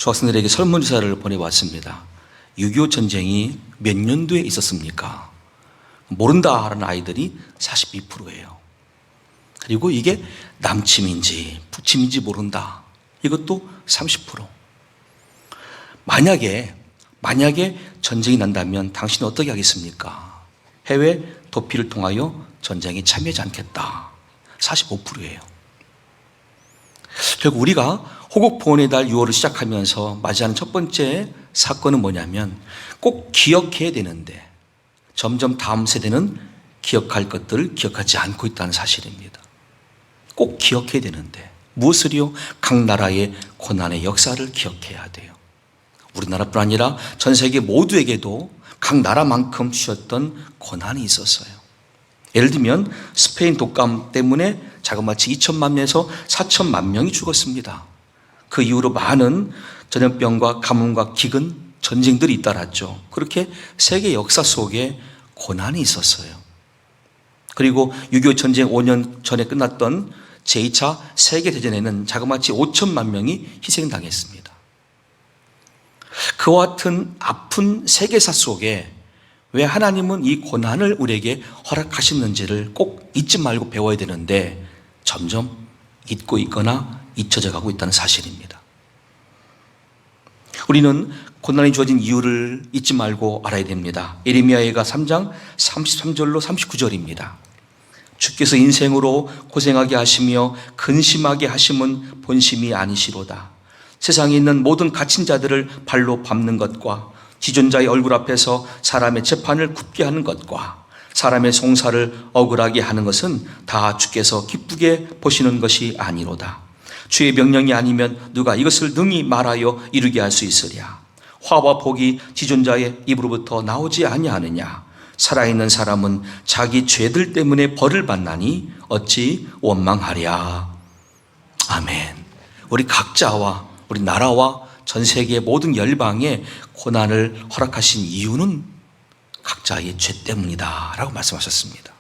중학생들에게 설문조사를 보내봤습니다. 6.25 전쟁이 몇 년도에 있었습니까? 모른다라는 아이들이 42%예요. 그리고 이게 남침인지 북침인지 모른다. 이것도 30%. 만약에 전쟁이 난다면 당신은 어떻게 하겠습니까? 해외 도피를 통하여 전쟁에 참여하지 않겠다. 45%예요. 결국 우리가 호국보훈의 달 6월을 시작하면서 맞이하는 첫 번째 사건은 뭐냐면 꼭 기억해야 되는데 점점 다음 세대는 기억할 것들을 기억하지 않고 있다는 사실입니다. 꼭 기억해야 되는데 무엇을요? 각 나라의 고난의 역사를 기억해야 돼요. 우리나라뿐 아니라 전 세계 모두에게도 각 나라만큼 주셨던 고난이 있었어요. 예를 들면 스페인 독감 때문에 자그마치 2천만 명에서 4천만 명이 죽었습니다. 그 이후로 많은 전염병과 가뭄과 기근, 전쟁들이 잇따랐죠. 그렇게 세계 역사 속에 고난이 있었어요. 그리고 6.25 전쟁 5년 전에 끝났던 제2차 세계대전에는 자그마치 5천만 명이 희생당했습니다. 그와 같은 아픈 세계사 속에 왜 하나님은 이 고난을 우리에게 허락하셨는지를 꼭 잊지 말고 배워야 되는데 점점 잊고 있거나 잊혀져 가고 있다는 사실입니다. 우리는 고난이 주어진 이유를 잊지 말고 알아야 됩니다. 예레미야가 3장 33절로 39절입니다. 주께서 인생으로 고생하게 하시며 근심하게 하심은 본심이 아니시로다. 세상에 있는 모든 갇힌 자들을 발로 밟는 것과 지존자의 얼굴 앞에서 사람의 재판을 굽게 하는 것과 사람의 송사를 억울하게 하는 것은 다 주께서 기쁘게 보시는 것이 아니로다. 주의 명령이 아니면 누가 이것을 능히 말하여 이루게 할 수 있으랴. 화와 복이 지존자의 입으로부터 나오지 아니하느냐. 살아있는 사람은 자기 죄들 때문에 벌을 받나니 어찌 원망하랴. 아멘. 우리 각자와 우리 나라와 전 세계의 모든 열방에 고난을 허락하신 이유는 각자의 죄 때문이다 라고 말씀하셨습니다.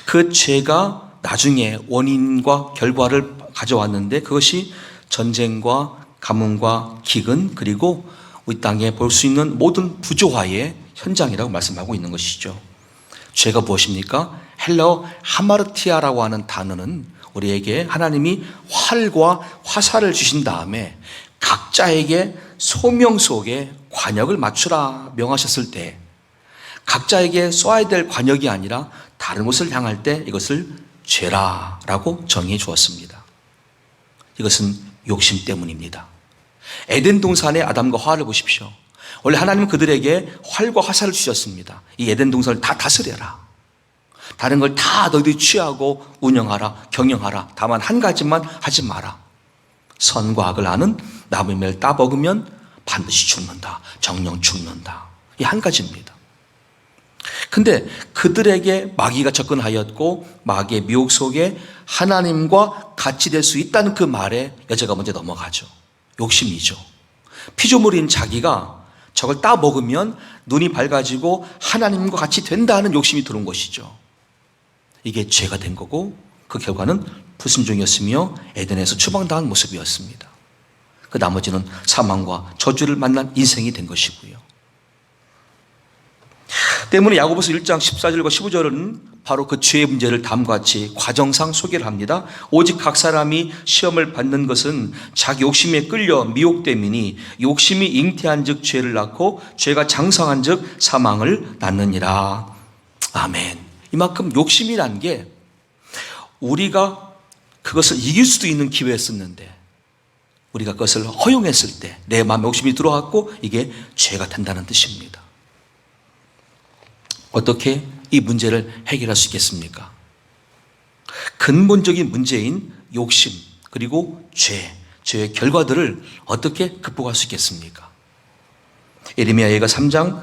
그 죄가 나중에 원인과 결과를 가져왔는데 그것이 전쟁과 가뭄과 기근 그리고 우리 땅에 볼 수 있는 모든 부조화의 현장이라고 말씀하고 있는 것이죠. 죄가 무엇입니까? 헬라어 하마르티아라고 하는 단어는 우리에게 하나님이 활과 화살을 주신 다음에 각자에게 소명 속에 관역을 맞추라 명하셨을 때 각자에게 쏘아야 될 관역이 아니라 다른 곳을 향할 때 이것을 죄라라고 정해 주었습니다. 이것은 욕심 때문입니다. 에덴 동산의 아담과 하와를 보십시오. 원래 하나님은 그들에게 활과 화살을 주셨습니다. 이 에덴 동산을 다 다스려라. 다른 걸 다 너희들이 취하고 운영하라, 경영하라. 다만 한 가지만 하지 마라. 선과 악을 아는 나무의 매를 따먹으면 반드시 죽는다. 정령 죽는다. 이 한 가지입니다. 근데 그들에게 마귀가 접근하였고 마귀의 미혹 속에 하나님과 같이 될 수 있다는 그 말에 여자가 먼저 넘어가죠. 욕심이죠. 피조물인 자기가 저걸 따먹으면 눈이 밝아지고 하나님과 같이 된다는 욕심이 들어온 것이죠. 이게 죄가 된 거고 그 결과는 불순종이었으며 에덴에서 추방당한 모습이었습니다. 그 나머지는 사망과 저주를 만난 인생이 된 것이고요. 때문에 야고보서 1장 14절과 15절은 바로 그 죄의 문제를 다음과 같이 과정상 소개를 합니다. 오직 각 사람이 시험을 받는 것은 자기 욕심에 끌려 미혹됨이니 욕심이 잉태한 즉 죄를 낳고 죄가 장성한 즉 사망을 낳느니라. 아멘. 이만큼 욕심이란 게 우리가 그것을 이길 수도 있는 기회였었는데 우리가 그것을 허용했을 때 내 마음에 욕심이 들어왔고 이게 죄가 된다는 뜻입니다. 어떻게 이 문제를 해결할 수 있겠습니까? 근본적인 문제인 욕심 그리고 죄의 결과들을 어떻게 극복할 수 있겠습니까? 예레미야가 3장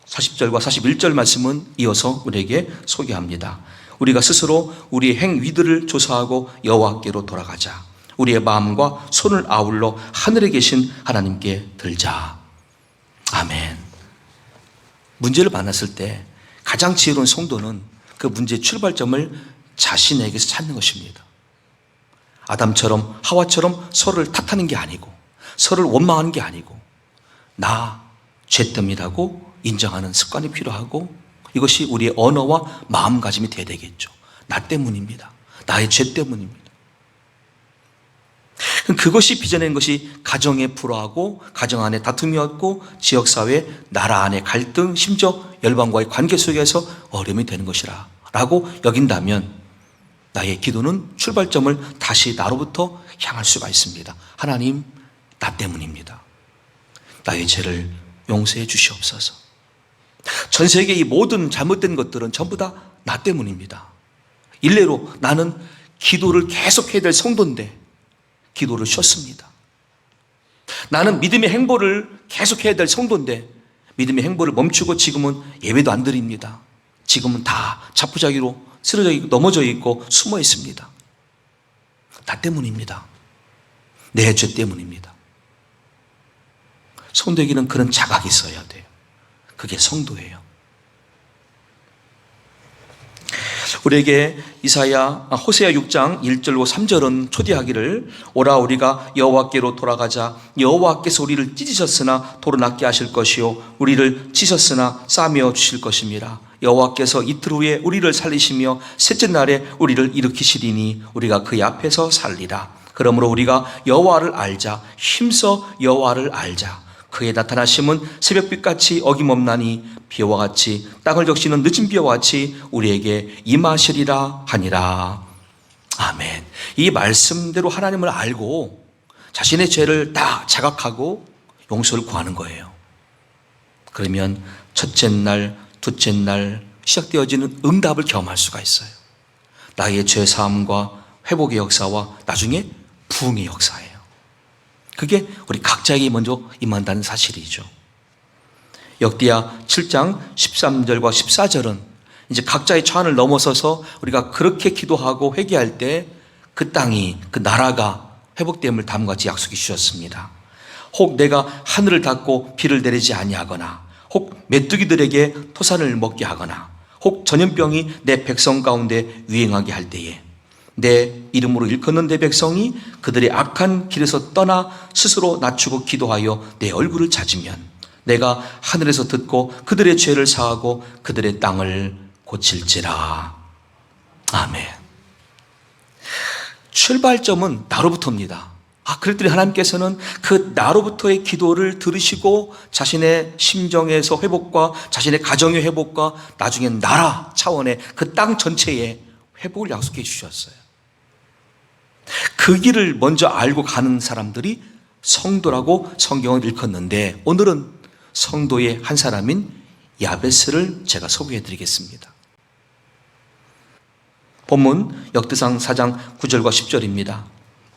40절과 41절 말씀은 이어서 우리에게 소개합니다. 우리가 스스로 우리의 행위들을 조사하고 여호와께로 돌아가자. 우리의 마음과 손을 아울러 하늘에 계신 하나님께 들자. 아멘. 문제를 만났을 때 가장 지혜로운 성도는 그 문제의 출발점을 자신에게서 찾는 것입니다. 아담처럼 하와처럼 서로를 탓하는 게 아니고 서로를 원망하는 게 아니고 나 죄 때문이라고 인정하는 습관이 필요하고, 이것이 우리의 언어와 마음가짐이 되어야 되겠죠. 나 때문입니다. 나의 죄 때문입니다. 그것이 빚어낸 것이 가정에 불화하고 가정 안에 다툼이었고 지역사회, 나라 안의 갈등, 심지어 열방과의 관계 속에서 어려움이 되는 것이라 라고 여긴다면 나의 기도는 출발점을 다시 나로부터 향할 수가 있습니다. 하나님, 나 때문입니다. 나의 죄를 용서해 주시옵소서. 전 세계 이 모든 잘못된 것들은 전부 다 나 때문입니다. 일례로 나는 기도를 계속해야 될 성도인데 기도를 쉬었습니다. 나는 믿음의 행보를 계속해야 될 성도인데 믿음의 행보를 멈추고 지금은 예배도 안 드립니다. 지금은 다 자포자기로 쓰러져 있고 넘어져 있고 숨어 있습니다. 나 때문입니다. 내 죄 때문입니다. 성도에게는 그런 자각이 있어야 돼요. 그게 성도예요. 우리에게 호세아 6장 1절로 3절은 초대하기를, 오라 우리가 여호와께로 돌아가자. 여호와께서 우리를 찢으셨으나 도로 낫게 하실 것이요 우리를 치셨으나 싸매어 주실 것입니다. 여호와께서 이틀 후에 우리를 살리시며 셋째 날에 우리를 일으키시리니 우리가 그의 앞에서 살리라. 그러므로 우리가 여호와를 알자. 힘써 여호와를 알자. 그의 나타나심은 새벽빛같이 어김없나니 비와 같이 땅을 적시는 늦은 비와 같이 우리에게 임하시리라 하니라. 아멘. 이 말씀대로 하나님을 알고 자신의 죄를 다 자각하고 용서를 구하는 거예요. 그러면 첫째 날, 둘째 날 시작되어지는 응답을 경험할 수가 있어요. 나의 죄 사함과 회복의 역사와 나중에 부흥의 역사예요. 그게 우리 각자에게 먼저 임한다는 사실이죠. 역대하 7장 13절과 14절은 이제 각자의 처한을 넘어서서 우리가 그렇게 기도하고 회개할 때 그 땅이, 그 나라가 회복됨을 다음과 같이 약속해 주셨습니다. 혹 내가 하늘을 닫고 비를 내리지 아니하거나, 혹 메뚜기들에게 토산을 먹게 하거나, 혹 전염병이 내 백성 가운데 유행하게 할 때에 내 이름으로 일컫는 내 백성이 그들의 악한 길에서 떠나 스스로 낮추고 기도하여 내 얼굴을 찾으면 내가 하늘에서 듣고 그들의 죄를 사하고 그들의 땅을 고칠지라. 아멘. 출발점은 나로부터입니다. 그랬더니 하나님께서는 그 나로부터의 기도를 들으시고 자신의 심정에서 회복과 자신의 가정의 회복과 나중엔 나라 차원의 그 땅 전체의 회복을 약속해 주셨어요. 그 길을 먼저 알고 가는 사람들이 성도라고 성경을 일컫는데, 오늘은 성도의 한 사람인 야베스를 제가 소개해 드리겠습니다. 본문 역대상 4장 9절과 10절입니다.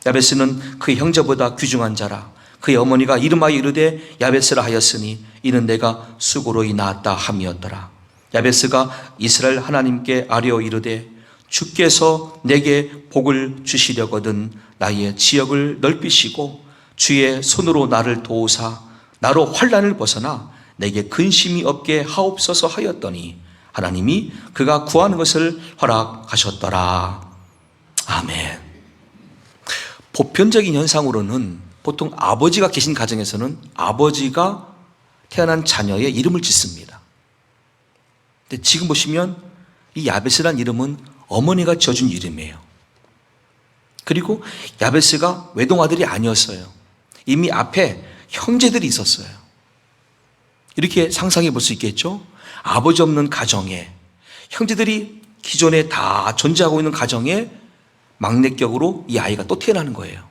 야베스는 그의 형제보다 귀중한 자라. 그의 어머니가 이름하여 이르되 야베스라 하였으니 이는 내가 수고로 낳았다 함이었더라. 야베스가 이스라엘 하나님께 아뢰어 이르되 주께서 내게 복을 주시려거든 나의 지역을 넓히시고 주의 손으로 나를 도우사 나로 환난을 벗어나 내게 근심이 없게 하옵소서 하였더니 하나님이 그가 구하는 것을 허락하셨더라. 아멘. 보편적인 현상으로는 보통 아버지가 계신 가정에서는 아버지가 태어난 자녀의 이름을 짓습니다. 근데 지금 보시면 이 야베스란 이름은 어머니가 지어준 이름이에요. 그리고 야베스가 외동아들이 아니었어요. 이미 앞에 형제들이 있었어요. 이렇게 상상해 볼 수 있겠죠? 아버지 없는 가정에, 형제들이 기존에 다 존재하고 있는 가정에 막내격으로 이 아이가 또 태어나는 거예요.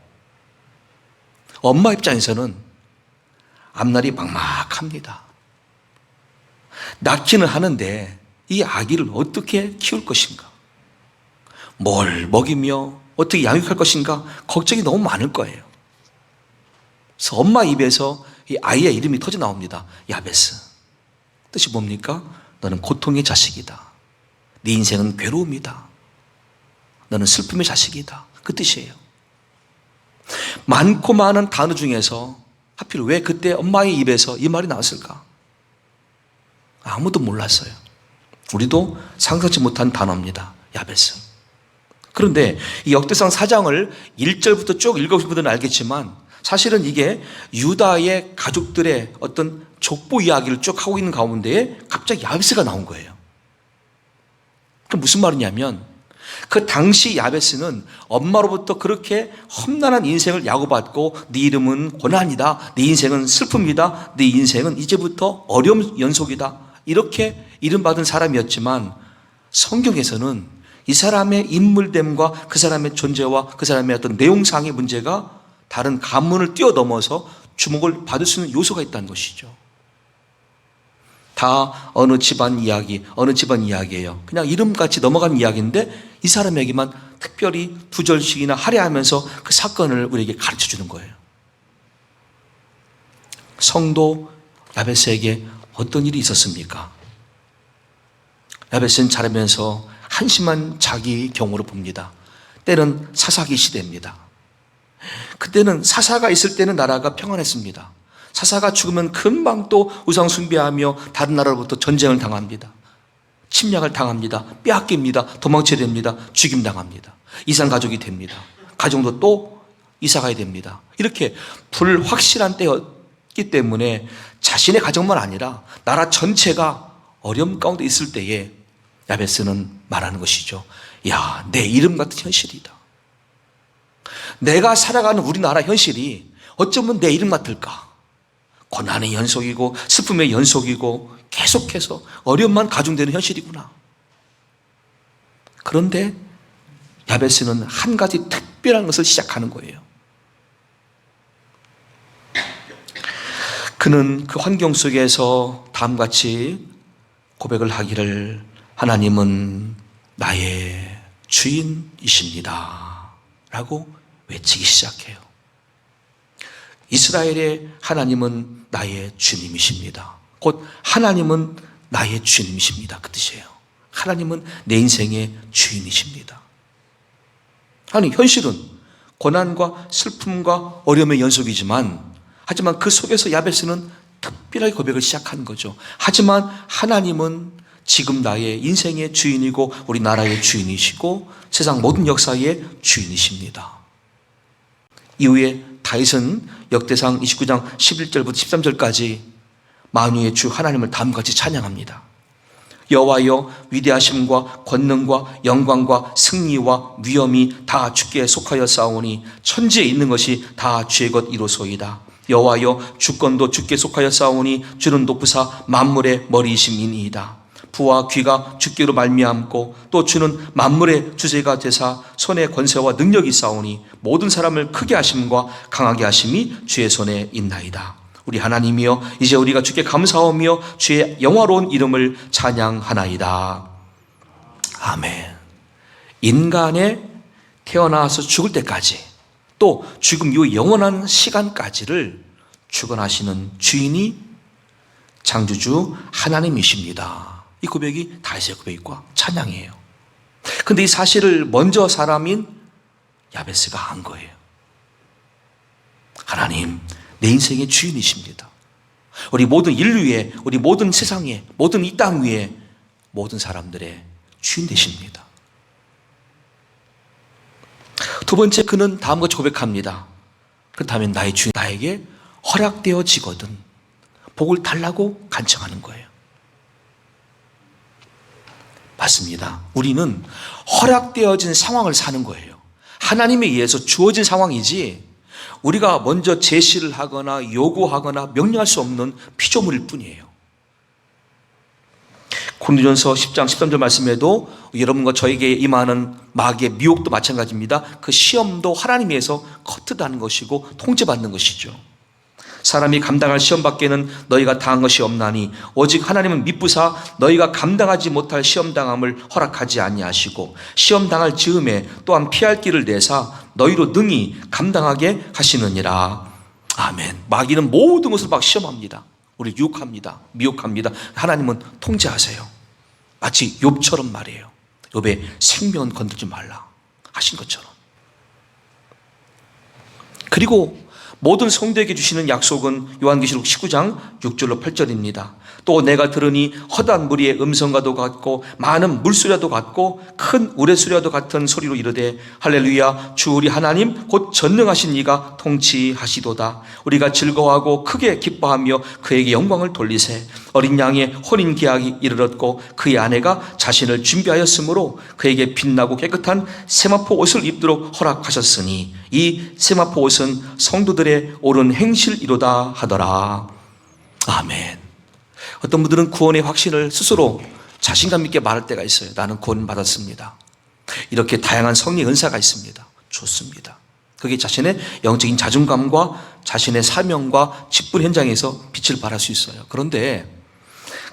엄마 입장에서는 앞날이 막막합니다. 낳기는 하는데 이 아기를 어떻게 키울 것인가? 뭘 먹이며 어떻게 양육할 것인가? 걱정이 너무 많을 거예요. 그래서 엄마 입에서 이 아이의 이름이 터져 나옵니다. 야베스. 뜻이 뭡니까? 너는 고통의 자식이다. 네 인생은 괴로움이다. 너는 슬픔의 자식이다. 그 뜻이에요. 많고 많은 단어 중에서 하필 왜 그때 엄마의 입에서 이 말이 나왔을까? 아무도 몰랐어요. 우리도 상상치 못한 단어입니다. 야베스. 그런데 이 역대상 4장을 1절부터 쭉 읽어보신 분들은 알겠지만 사실은 이게 유다의 가족들의 어떤 족보 이야기를 쭉 하고 있는 가운데에 갑자기 야베스가 나온 거예요. 그 무슨 말이냐면 그 당시 야베스는 엄마로부터 그렇게 험난한 인생을 야구받고 네 이름은 고난이다, 네 인생은 슬픔이다, 네 인생은 이제부터 어려움 연속이다 이렇게 이름받은 사람이었지만 성경에서는 이 사람의 인물됨과 그 사람의 존재와 그 사람의 어떤 내용상의 문제가 다른 가문을 뛰어넘어서 주목을 받을 수 있는 요소가 있다는 것이죠. 다 어느 집안 이야기, 어느 집안 이야기예요. 그냥 이름같이 넘어간 이야기인데 이 사람에게만 특별히 두 절씩이나 할애하면서 그 사건을 우리에게 가르쳐 주는 거예요. 성도 야베스에게 어떤 일이 있었습니까? 야베스는 자라면서 한심한 자기 경우로 봅니다. 때는 사사기 시대입니다. 그때는 사사가 있을 때는 나라가 평안했습니다. 사사가 죽으면 금방 또 우상 숭배하며 다른 나라로부터 전쟁을 당합니다. 침략을 당합니다. 빼앗깁니다. 도망쳐야 됩니다. 죽임당합니다. 이산 가족이 됩니다. 가정도 또 이사가야 됩니다. 이렇게 불확실한 때였기 때문에 자신의 가정만 아니라 나라 전체가 어려움 가운데 있을 때에 야베스는 말하는 것이죠. 야, 내 이름 같은 현실이다. 내가 살아가는 우리나라 현실이 어쩌면 내 이름 같을까? 고난의 연속이고 슬픔의 연속이고 계속해서 어려움만 가중되는 현실이구나. 그런데 야베스는 한 가지 특별한 것을 시작하는 거예요. 그는 그 환경 속에서 다음같이 고백을 하기를 하나님은 나의 주인이십니다 라고 외치기 시작해요. 이스라엘의 하나님은 나의 주님이십니다. 곧 하나님은 나의 주님이십니다. 그 뜻이에요. 하나님은 내 인생의 주인이십니다. 아니, 현실은 고난과 슬픔과 어려움의 연속이지만 하지만 그 속에서 야베스는 특별하게 고백을 시작하는 거죠. 하지만 하나님은 지금 나의 인생의 주인이고 우리 나라의 주인이시고 세상 모든 역사의 주인이십니다. 이후에 다윗은 역대상 29장 11절부터 13절까지 만유의 주 하나님을 다음같이 찬양합니다. 여호와여, 위대하심과 권능과 영광과 승리와 위엄이 다 주께 속하여 싸우니 천지에 있는 것이 다 주의 것이로소이다. 여호와여, 주권도 주께 속하여 싸우니 주는 높으사 만물의 머리이심이니이다. 부와 귀가 주께로 말미암고 또 주는 만물의 주제가 되사 손에 권세와 능력이 싸우니 모든 사람을 크게 하심과 강하게 하심이 주의 손에 있나이다. 우리 하나님이여, 이제 우리가 주께 감사하며 주의 영화로운 이름을 찬양하나이다. 아멘. 인간의 태어나서 죽을 때까지 또 죽음 이후 영원한 시간까지를 주관하시는 주인이 창조주 하나님이십니다. 이 고백이 다윗의 고백과 찬양이에요. 그런데 이 사실을 먼저 사람인 야베스가 안 거예요. 하나님, 내 인생의 주인이십니다. 우리 모든 인류의, 우리 모든 세상의, 모든 이 땅 위에 모든 사람들의 주인 되십니다. 두 번째, 그는 다음과 같이 고백합니다. 그렇다면 나의 주인, 나에게 허락되어지거든 복을 달라고 간청하는 거예요. 맞습니다. 우리는 허락되어진 상황을 사는 거예요. 하나님에 의해서 주어진 상황이지 우리가 먼저 제시를 하거나 요구하거나 명령할 수 없는 피조물일 뿐이에요. 고린도전서 10장 13절 말씀에도 여러분과 저에게 임하는 마귀의 미혹도 마찬가지입니다. 그 시험도 하나님에서 커트하는 것이고 통제받는 것이죠. 사람이 감당할 시험 밖에는 너희가 당한 것이 없나니 오직 하나님은 미쁘사 너희가 감당하지 못할 시험 당함을 허락하지 아니하시고 시험 당할 즈음에 또한 피할 길을 내사 너희로 능히 감당하게 하시느니라. 아멘. 마귀는 모든 것을 막 시험합니다. 우리 유혹합니다. 미혹합니다. 하나님은 통제하세요. 마치 욥처럼 말이에요. 욥의 생명은 건들지 말라 하신 것처럼. 그리고 모든 성도에게 주시는 약속은 요한계시록 19장 6절로 8절입니다. 또 내가 들으니 허다한 무리의 음성과도 같고 많은 물소리와도 같고 큰 우레소리와도 같은 소리로 이르되 할렐루야 주 우리 하나님 곧 전능하신 이가 통치하시도다. 우리가 즐거워하고 크게 기뻐하며 그에게 영광을 돌리세. 어린 양의 혼인 계약이 이르렀고 그의 아내가 자신을 준비하였으므로 그에게 빛나고 깨끗한 세마포 옷을 입도록 허락하셨으니 이 세마포 옷은 성도들의 옳은 행실이로다 하더라. 아멘. 어떤 분들은 구원의 확신을 스스로 자신감 있게 말할 때가 있어요. 나는 구원 받았습니다. 이렇게 다양한 성령의 은사가 있습니다. 좋습니다. 그게 자신의 영적인 자존감과 자신의 사명과 직분 현장에서 빛을 발할 수 있어요. 그런데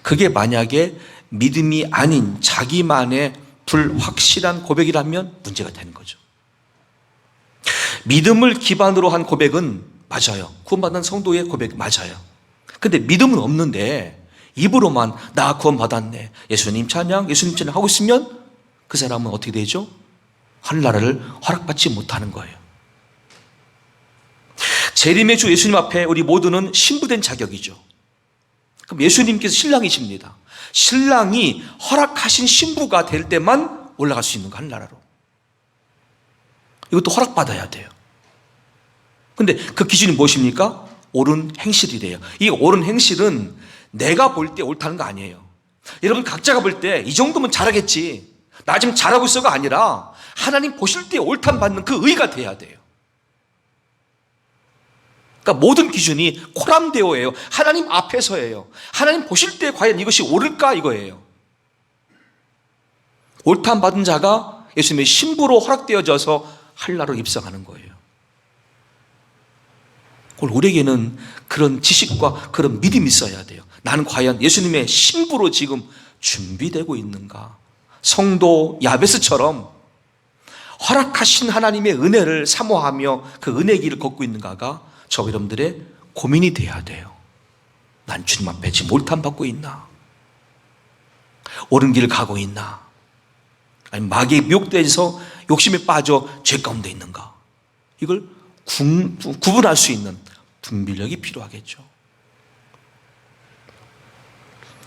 그게 만약에 믿음이 아닌 자기만의 불확실한 고백이라면 문제가 되는 거죠. 믿음을 기반으로 한 고백은 맞아요. 구원받은 성도의 고백 맞아요. 근데 믿음은 없는데 입으로만 나 구원받았네, 예수님 찬양, 예수님 찬양 하고 있으면 그 사람은 어떻게 되죠? 하늘나라를 허락받지 못하는 거예요. 재림의 주 예수님 앞에 우리 모두는 신부된 자격이죠. 그럼 예수님께서 신랑이십니다. 신랑이 허락하신 신부가 될 때만 올라갈 수 있는 거, 하늘나라로. 이것도 허락받아야 돼요. 근데 그 기준이 무엇입니까? 옳은 행실이래요. 이 옳은 행실은 내가 볼 때 옳다는 거 아니에요. 여러분 각자가 볼 때 이 정도면 잘하겠지, 나 지금 잘하고 있어가 아니라 하나님 보실 때 옳담 받는 그 의가 돼야 돼요. 그러니까 모든 기준이 코람데오예요. 하나님 앞에서예요. 하나님 보실 때 과연 이것이 옳을까 이거예요. 옳담 받은 자가 예수님의 신부로 허락되어져서 한나라로 입성하는 거예요. 우리에게는 그런 지식과 그런 믿음이 있어야 돼요. 나는 과연 예수님의 신부로 지금 준비되고 있는가? 성도 야베스처럼 허락하신 하나님의 은혜를 사모하며 그 은혜의 길을 걷고 있는가가 저 여러분들의 고민이 돼야 돼요. 난 주님 앞에 지금 옳담 받고 있나? 옳은 길을 가고 있나? 아니 마귀에 미혹돼서 욕심에 빠져 죄 가운데 있는가? 이걸 구분할 수 있는 분별력이 필요하겠죠.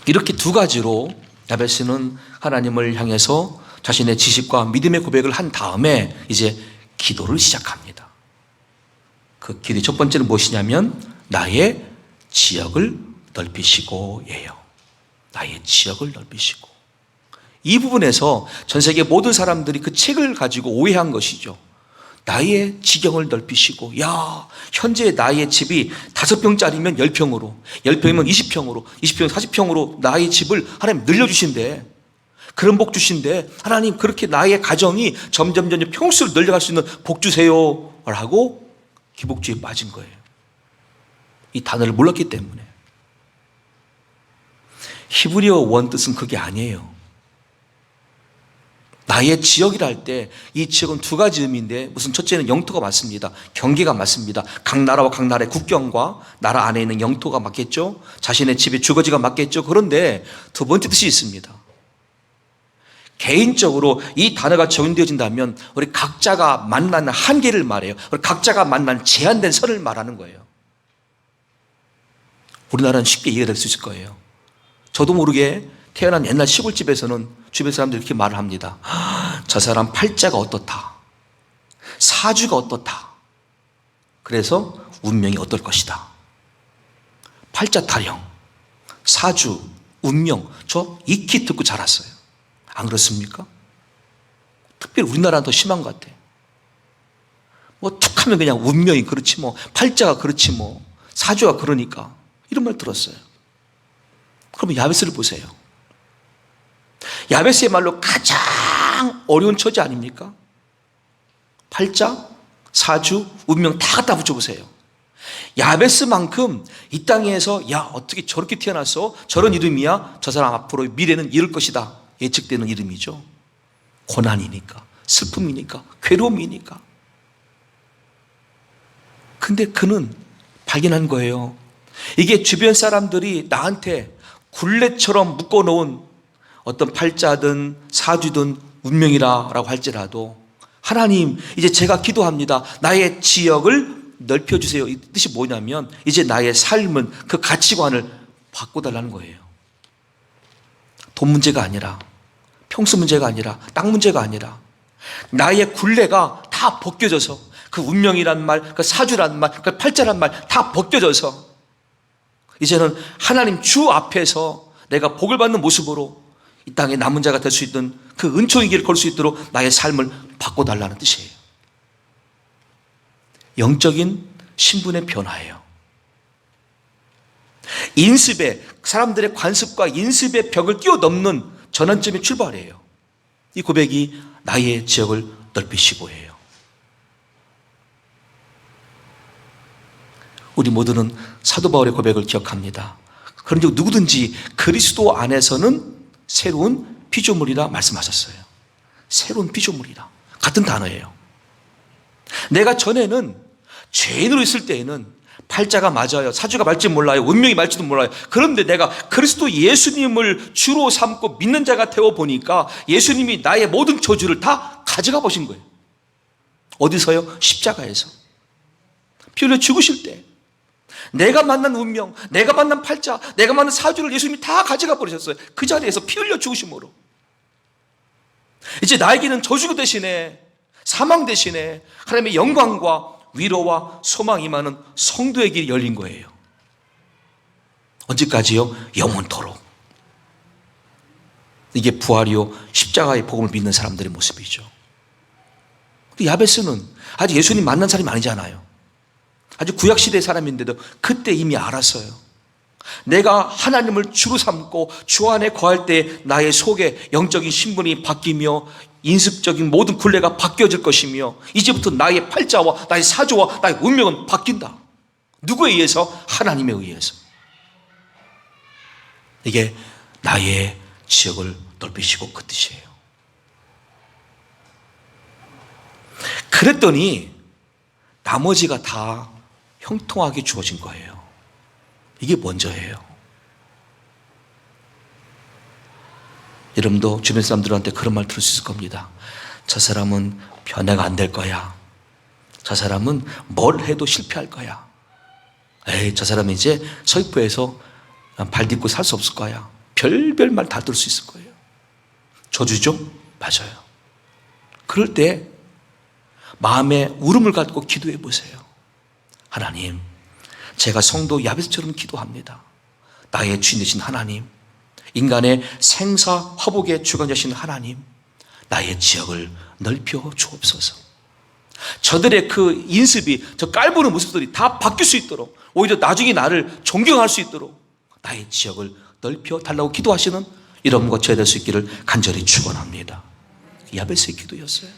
이렇게 두 가지로 야베스는 하나님을 향해서 자신의 지식과 믿음의 고백을 한 다음에 이제 기도를 시작합니다. 그 기도의 첫 번째는 무엇이냐면 나의 지역을 넓히시고예요. 나의 지역을 넓히시고. 이 부분에서 전 세계 모든 사람들이 그 책을 가지고 오해한 것이죠. 나의 지경을 넓히시고, 야, 현재 나의 집이 5평짜리면 10평으로, 10평이면 20평으로, 20평이면 40평으로 나의 집을 하나님 늘려주신대. 그런 복 주신대. 하나님 그렇게 나의 가정이 점점 평수를 늘려갈 수 있는 복 주세요 라고 기복주의에 빠진 거예요. 이 단어를 몰랐기 때문에. 히브리어 원 뜻은 그게 아니에요. 나의 지역이라 할 때 이 지역은 두 가지 의미인데, 무슨 첫째는 영토가 맞습니다. 경계가 맞습니다. 각 나라와 각 나라의 국경과 나라 안에 있는 영토가 맞겠죠. 자신의 집의 주거지가 맞겠죠. 그런데 두 번째 뜻이 있습니다. 개인적으로 이 단어가 적용되어진다면 우리 각자가 만나는 한계를 말해요. 우리 각자가 만난 제한된 선을 말하는 거예요. 우리나라는 쉽게 이해될 수 있을 거예요. 저도 모르게 태어난 옛날 시골집에서는 주변 사람들이 이렇게 말을 합니다. 저 사람 팔자가 어떻다, 사주가 어떻다, 그래서 운명이 어떨 것이다. 팔자 타령, 사주, 운명, 저 익히 듣고 자랐어요. 안 그렇습니까? 특별히 우리나라는 더 심한 것 같아요. 뭐 툭하면 그냥 운명이 그렇지 뭐, 팔자가 그렇지 뭐, 사주가 그러니까, 이런 말 들었어요. 그러면 야베스를 보세요. 야베스의 말로 가장 어려운 처지 아닙니까? 팔자, 사주, 운명 다 갖다 붙여보세요. 야베스만큼 이 땅에서 야 어떻게 저렇게 태어났어? 저런 이름이야? 저 사람 앞으로 미래는 이럴 것이다 예측되는 이름이죠. 고난이니까, 슬픔이니까, 괴로움이니까. 근데 그는 발견한 거예요. 이게 주변 사람들이 나한테 굴레처럼 묶어놓은 어떤 팔자든 사주든 운명이라고 할지라도 하나님 이제 제가 기도합니다. 나의 지역을 넓혀주세요. 이 뜻이 뭐냐면 이제 나의 삶은 그 가치관을 바꿔달라는 거예요. 돈 문제가 아니라, 평수 문제가 아니라, 땅 문제가 아니라 나의 굴레가 다 벗겨져서 그 운명이란 말, 그 사주란 말, 그 팔자란 말 다 벗겨져서 이제는 하나님 주 앞에서 내가 복을 받는 모습으로 이 땅에 남은 자가 될 수 있는 그 은총의 길을 걸 수 있도록 나의 삶을 바꿔달라는 뜻이에요. 영적인 신분의 변화예요. 인습의, 사람들의 관습과 인습의 벽을 뛰어넘는 전환점의 출발이에요. 이 고백이 나의 지역을 넓히시고예요. 우리 모두는 사도 바울의 고백을 기억합니다. 그런데 누구든지 그리스도 안에서는 새로운 피조물이라 말씀하셨어요. 새로운 피조물이라. 같은 단어예요. 내가 전에는 죄인으로 있을 때에는 팔자가 맞아요. 사주가 맞지 몰라요. 운명이 맞지도 몰라요. 그런데 내가 그리스도 예수님을 주로 삼고 믿는 자가 되어 보니까 예수님이 나의 모든 저주를 다 가져가 보신 거예요. 어디서요? 십자가에서. 피 흘려 죽으실 때 내가 만난 운명, 내가 만난 팔자, 내가 만난 사주를 예수님이 다 가져가 버리셨어요. 그 자리에서 피 흘려 죽으심으로. 이제 나에게는 저주 대신에, 사망 대신에 하나님의 영광과 위로와 소망이 많은 성도의 길이 열린 거예요. 언제까지요? 영원토록. 이게 부활이요, 십자가의 복음을 믿는 사람들의 모습이죠. 야베스는 아직 예수님 만난 사람이 아니잖아요. 아주 구약시대의 사람인데도 그때 이미 알았어요. 내가 하나님을 주로 삼고 주 안에 거할 때 나의 속에 영적인 신분이 바뀌며 인습적인 모든 굴레가 바뀌어질 것이며 이제부터 나의 팔자와 나의 사조와 나의 운명은 바뀐다. 누구에 의해서? 하나님에 의해서. 이게 나의 지역을 넓히시고 그 뜻이에요. 그랬더니 나머지가 다 형통하게 주어진 거예요. 이게 먼저예요. 여러분도 주변 사람들한테 그런 말 들을 수 있을 겁니다. 저 사람은 변화가 안 될 거야. 저 사람은 뭘 해도 실패할 거야. 에이, 저 사람은 이제 서귀포에서 발 딛고 살 수 없을 거야. 별별 말 다 들을 수 있을 거예요. 저주죠? 맞아요. 그럴 때 마음에 울음을 갖고 기도해 보세요. 하나님, 제가 성도 야베스처럼 기도합니다. 나의 주인 되신 하나님, 인간의 생사 화복의 주관자신 하나님, 나의 지역을 넓혀 주옵소서. 저들의 그 인습이, 저 깔보는 모습들이 다 바뀔 수 있도록, 오히려 나중에 나를 존경할 수 있도록 나의 지역을 넓혀 달라고 기도하시는 여러분과 저희 될 수 있기를 간절히 축원합니다. 야베스의 기도였어요.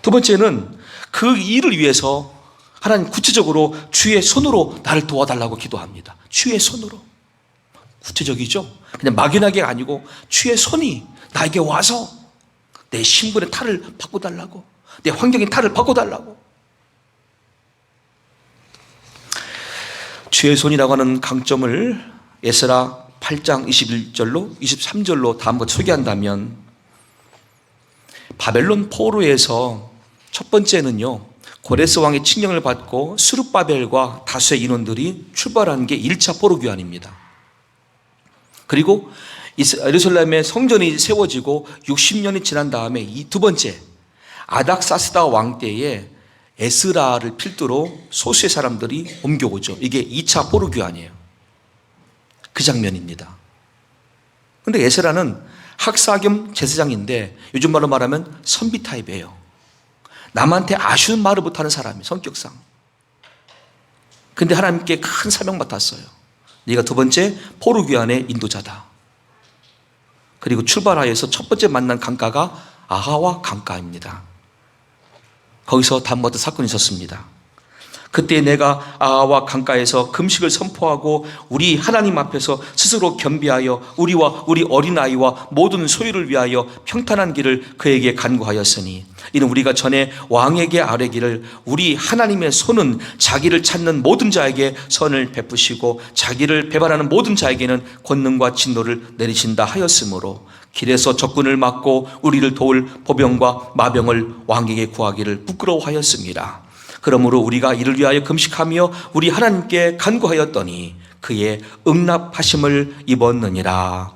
두 번째는 그 일을 위해서 하나님 구체적으로 주의 손으로 나를 도와달라고 기도합니다. 주의 손으로. 구체적이죠? 그냥 막연하게가 아니고 주의 손이 나에게 와서 내 신분의 탈을 바꿔달라고, 내 환경의 탈을 바꿔달라고. 주의 손이라고 하는 강점을 에스라 8장 21절로 23절로 다음과 소개한다면, 바벨론 포로에서 첫 번째는요, 고레스 왕의 칙령을 받고 스룹바벨과 다수의 인원들이 출발한 게 1차 포로 귀환입니다. 그리고 예루살렘의 성전이 세워지고 60년이 지난 다음에 이 두 번째, 아닥사스다 왕 때에 에스라를 필두로 소수의 사람들이 옮겨오죠. 이게 2차 포로 귀환이에요. 그 장면입니다. 그런데 에스라는 학사 겸 제사장인데 요즘 말로 말하면 선비 타입이에요. 남한테 아쉬운 말을 못하는 사람이 성격상. 근데 하나님께 큰 사명 맡았어요. 네가 두 번째 포로 귀환의 인도자다. 그리고 출발하여서 첫 번째 만난 강가가 아하와 강가입니다. 거기서 다음과 같은 사건이 있었습니다. 그때 내가 아하와 강가에서 금식을 선포하고 우리 하나님 앞에서 스스로 겸비하여 우리와 우리 어린아이와 모든 소유를 위하여 평탄한 길을 그에게 간구하였으니, 이는 우리가 전에 왕에게 아뢰기를 우리 하나님의 손은 자기를 찾는 모든 자에게 선을 베푸시고 자기를 배반하는 모든 자에게는 권능과 진노를 내리신다 하였으므로 길에서 적군을 막고 우리를 도울 보병과 마병을 왕에게 구하기를 부끄러워하였습니다. 그러므로 우리가 이를 위하여 금식하며 우리 하나님께 간구하였더니 그의 응답하심을 입었느니라.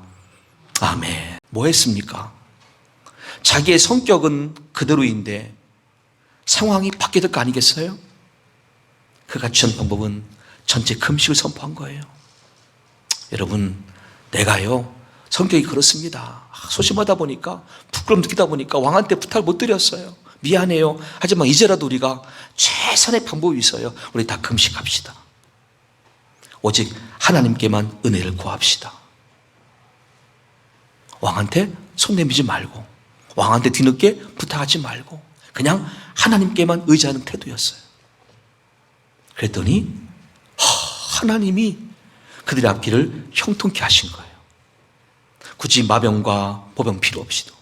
아멘. 뭐 했습니까? 자기의 성격은 그대로인데 상황이 바뀌어야 될 거 아니겠어요? 그가 취한 방법은 전체 금식을 선포한 거예요. 여러분, 내가요 성격이 그렇습니다. 소심하다 보니까, 부끄럼 느끼다 보니까 왕한테 부탁을 못 드렸어요. 미안해요. 하지만 이제라도 우리가 최선의 방법이 있어요. 우리 다 금식합시다. 오직 하나님께만 은혜를 구합시다. 왕한테 손 내밀지 말고, 왕한테 뒤늦게 부탁하지 말고, 그냥 하나님께만 의지하는 태도였어요. 그랬더니 하나님이 그들의 앞길을 형통케 하신 거예요. 굳이 마병과 보병 필요 없이도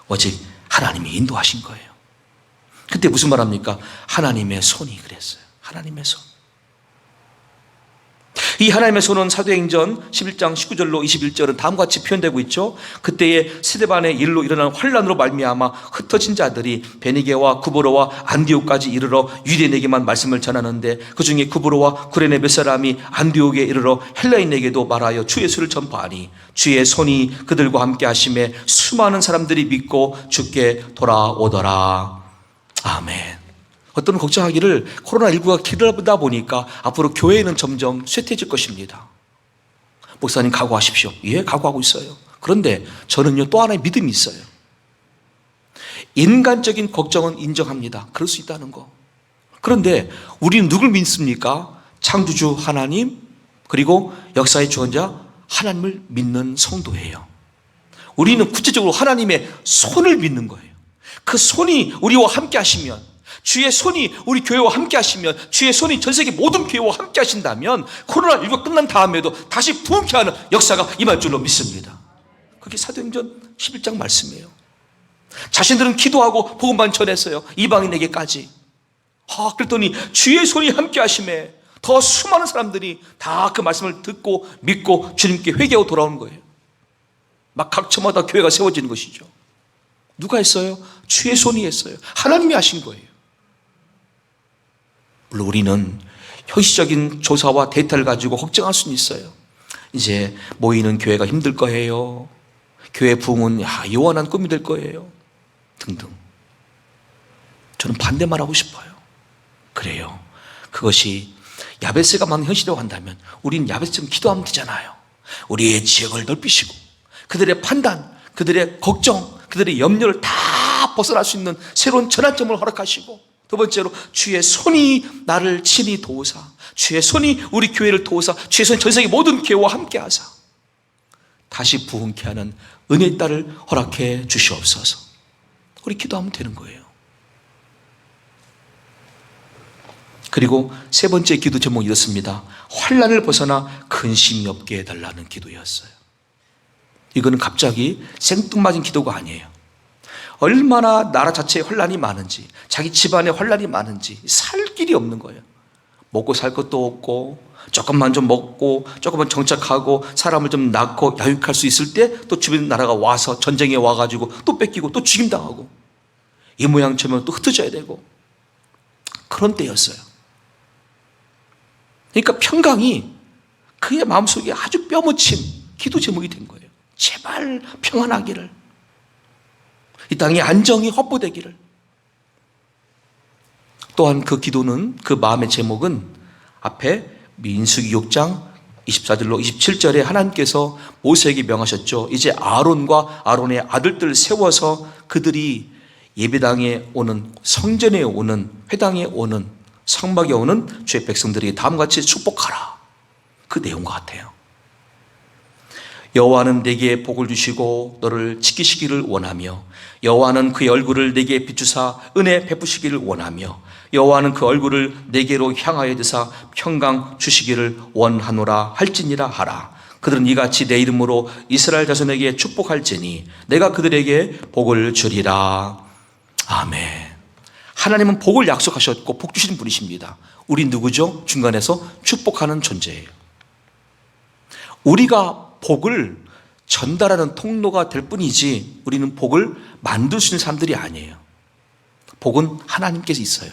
오직 하나님이 인도하신 거예요. 그때 무슨 말 합니까? 하나님의 손이 그랬어요. 하나님의 손. 이 하나님의 손은 사도행전 11장 19절로 21절은 다음과 같이 표현되고 있죠. 그때의 스데반의 일로 일어난 환란으로 말미암아 흩어진 자들이 베니게와 구브로와 안디옥까지 이르러 유대인에게만 말씀을 전하는데, 그 중에 구브로와 구레네 몇 사람이 안디옥에 이르러 헬라인에게도 말하여 주 예수를 전파하니 주의 손이 그들과 함께 하심에 수많은 사람들이 믿고 주께 돌아오더라. 아멘. 어떤 걱정하기를 코로나19가 길어다 보니까 앞으로 교회는 점점 쇠퇴해질 것입니다. 목사님 각오하십시오. 예, 각오하고 있어요. 그런데 저는요 또 하나의 믿음이 있어요. 인간적인 걱정은 인정합니다. 그럴 수 있다는 거. 그런데 우리는 누굴 믿습니까? 창조주 하나님, 그리고 역사의 주권자 하나님을 믿는 성도예요. 우리는 구체적으로 하나님의 손을 믿는 거예요. 그 손이 우리와 함께 하시면, 주의 손이 우리 교회와 함께 하시면, 주의 손이 전 세계 모든 교회와 함께 하신다면 코로나19가 끝난 다음에도 다시 부흥케 하는 역사가 임할 줄로 믿습니다. 그게 사도행전 11장 말씀이에요. 자신들은 기도하고 복음만 전했어요. 이방인에게까지. 그랬더니 주의 손이 함께 하심에 더 수많은 사람들이 다 그 말씀을 듣고 믿고 주님께 회개하고 돌아오는 거예요. 막 각처마다 교회가 세워지는 것이죠. 누가 했어요? 주의 손이 했어요. 하나님이 하신 거예요. 물론 우리는 현실적인 조사와 데이터를 가지고 걱정할 수는 있어요. 이제 모이는 교회가 힘들 거예요. 교회 부흥은 요원한 꿈이 될 거예요. 등등. 저는 반대만 하고 싶어요. 그래요. 그것이 야베스가 만든 현실이라고 한다면 우리는 야베스처럼 기도하면 되잖아요. 우리의 지역을 넓히시고 그들의 판단, 그들의 걱정, 그들의 염려를 다 벗어날 수 있는 새로운 전환점을 허락하시고, 두 번째로 주의 손이 나를 친히 도우사, 주의 손이 우리 교회를 도우사, 주의 손이 전 세계 모든 교회와 함께 하사 다시 부흥케 하는 은혜의 딸을 허락해 주시옵소서. 우리 기도하면 되는 거예요. 그리고 세 번째 기도 제목이 이렇습니다. 환난을 벗어나 근심이 없게 해달라는 기도였어요. 이거는 갑자기 생뚱맞은 기도가 아니에요. 얼마나 나라 자체에 환난이 많은지, 자기 집안에 환난이 많은지 살 길이 없는 거예요. 먹고 살 것도 없고, 조금만 좀 먹고 조금만 정착하고 사람을 좀 낳고 양육할 수 있을 때 또 주변 나라가 와서 전쟁에 와가지고 또 뺏기고 또 죽임당하고, 이 모양 저면 또 흩어져야 되고, 그런 때였어요. 그러니까 평강이 그의 마음속에 아주 뼈묻힌 기도 제목이 된 거예요. 제발 평안하기를, 이 땅에 안정이 확보되기를. 또한 그 기도는, 그 마음의 제목은 앞에 민수기 6장 24절로 27절에 하나님께서 모세에게 명하셨죠. 이제 아론과 아론의 아들들 세워서 그들이 예배당에 오는, 성전에 오는, 회당에 오는, 성막에 오는 주의 백성들에게 다음과 같이 축복하라. 그 내용과 같아요. 여호와는 내게 복을 주시고 너를 지키시기를 원하며, 여호와는 그의 얼굴을 내게 비추사 은혜 베푸시기를 원하며, 여호와는 그 얼굴을 내게로 향하여 드사 평강 주시기를 원하노라 할지니라 하라. 그들은 이같이 내 이름으로 이스라엘 자손에게 축복할지니 내가 그들에게 복을 주리라. 아멘. 하나님은 복을 약속하셨고 복 주시는 분이십니다. 우린 누구죠? 중간에서 축복하는 존재예요. 우리가 복을 전달하는 통로가 될 뿐이지 우리는 복을 만들 수 있는 사람들이 아니에요. 복은 하나님께서 있어요.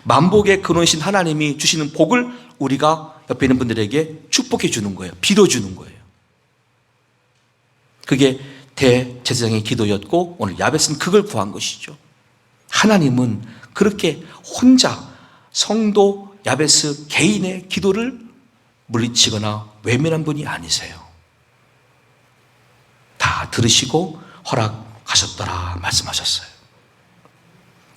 만복의 근원이신 하나님이 주시는 복을 우리가 옆에 있는 분들에게 축복해 주는 거예요. 빌어주는 거예요. 그게 대제사장의 기도였고 오늘 야벳은 그걸 구한 것이죠. 하나님은 그렇게 혼자 성도 야베스 개인의 기도를 물리치거나 외면한 분이 아니세요. 다 들으시고 허락하셨더라 말씀하셨어요.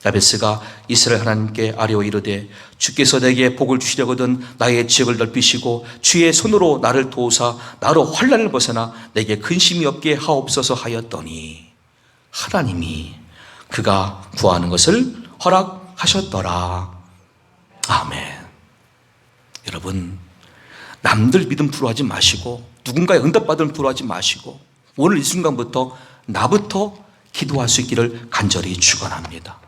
야베스가 이스라엘 하나님께 아뢰어 이르되 주께서 내게 복을 주시려거든 나의 지역을 넓히시고 주의 손으로 나를 도우사 나로 환난을 벗어나 내게 근심이 없게 하옵소서 하였더니 하나님이 그가 구하는 것을 허락하셨더라. 아멘. 여러분, 남들 믿음 부러워하지 마시고 누군가의 응답받은 부러워하지 마시고 오늘 이 순간부터 나부터 기도할 수 있기를 간절히 축원합니다.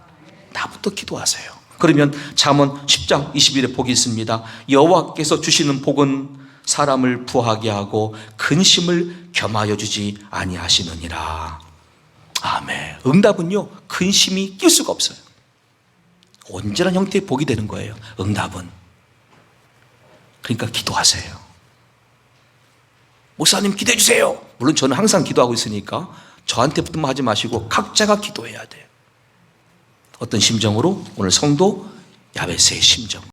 나부터 기도하세요. 그러면 잠언 10장 21에 복이 있습니다. 여호와께서 주시는 복은 사람을 부하게 하고 근심을 겸하여 주지 아니하시느니라. 아멘. 응답은요 근심이 낄 수가 없어요. 온전한 형태의 복이 되는 거예요. 응답은. 그러니까 기도하세요. 목사님 기도해 주세요. 물론 저는 항상 기도하고 있으니까 저한테부터만 하지 마시고 각자가 기도해야 돼요. 어떤 심정으로? 오늘 성도 야베스의 심정.